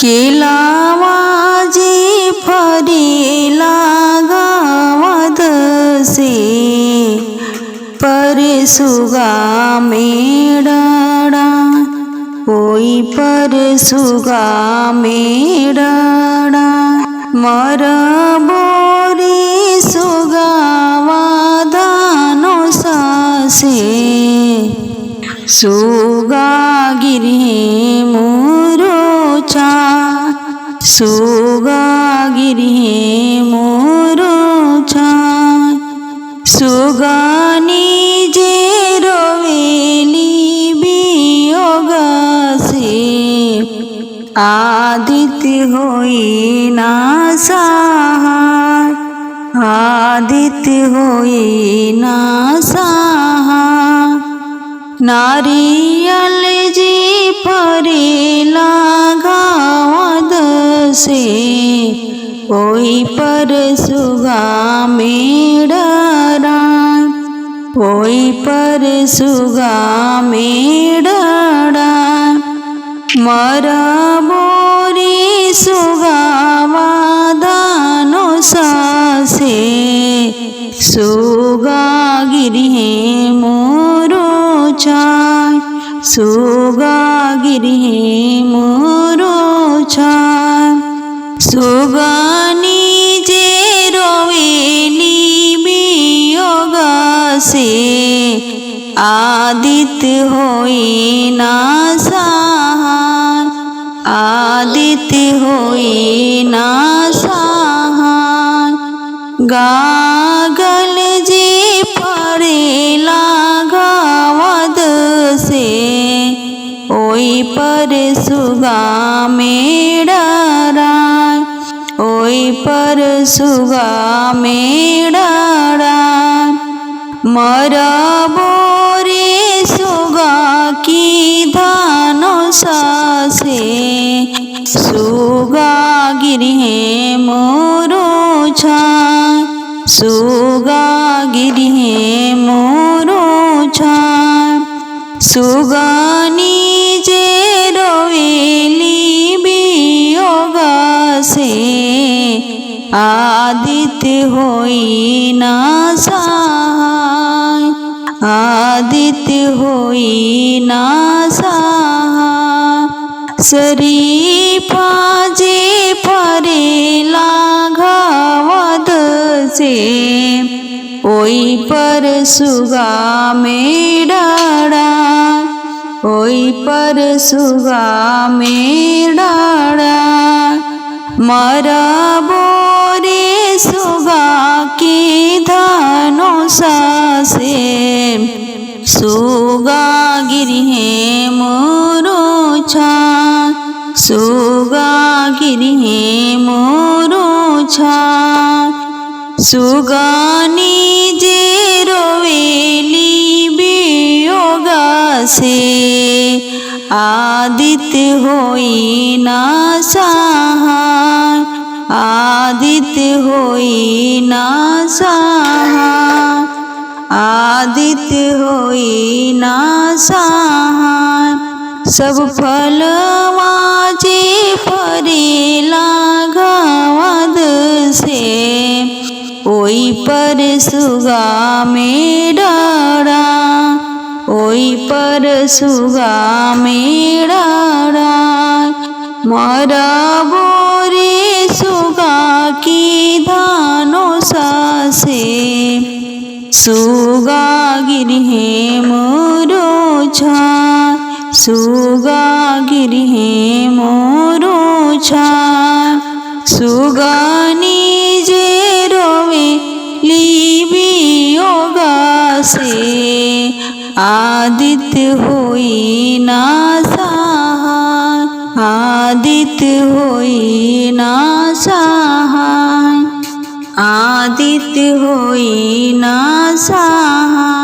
केलावाजी फरेला गावात से पर सुगा मेळडा होई पर सुगा मेळडा मर बोरी सुगावा धानो सासे सुगा गिरी मोरोचा सुगा गिरी मोरोचा सुगानी जे रोवेली बियोगासे आदित्य होईना सहाय आदित्य होईना सहाय नारियल जी फरेला गावात से होई पर सुगा मेळडा होई पर सुगा मेळडा मर बोरी सुगावा धानो सासे सुगा गिरी मोरोचा सुगा गिरी मोरोचा सुगानी जे रोवेली बियोगासे आदित्य होईना सहाय आदित्य होईना सहाय गागल जी फरेला गावात से होई पर सुगा मेळडा होई पर सुगा मेळडा मर बोरे सुगा की धानो सासे सुगा गिरी मोरोचा सुगा गिरी मोरोचा सुगानी जे रोवेली बियोगासे आदित्य होईना सहाय आदित्य होईना सहाय शरीफा जे फरेला गावात से होई पर सुगा मेळडा होई पर सुगा मेळडा मर बोरे सुगा की धानो सासे सुगा गिरी मोरोचा सुगा गिरी मोरोचा सुगानी जे रोवेली बियोगासे आदित्य होईना सहाय आदित्य होईना सहाय आदित्य होईना सहाय सब फलवाचे फरेला गावात से होई पर सुगा मेळडा होई पर सुगा मेळडा मर बोरे सुगा की धानो सासे सुगा गिरी मोरोचा सुगा गिरी मोरोचा सुगानी जे रोवेली बियोगासे आदित्य होईना सहाय आदित्य होईना सहाय आदित्य होईना सहाय।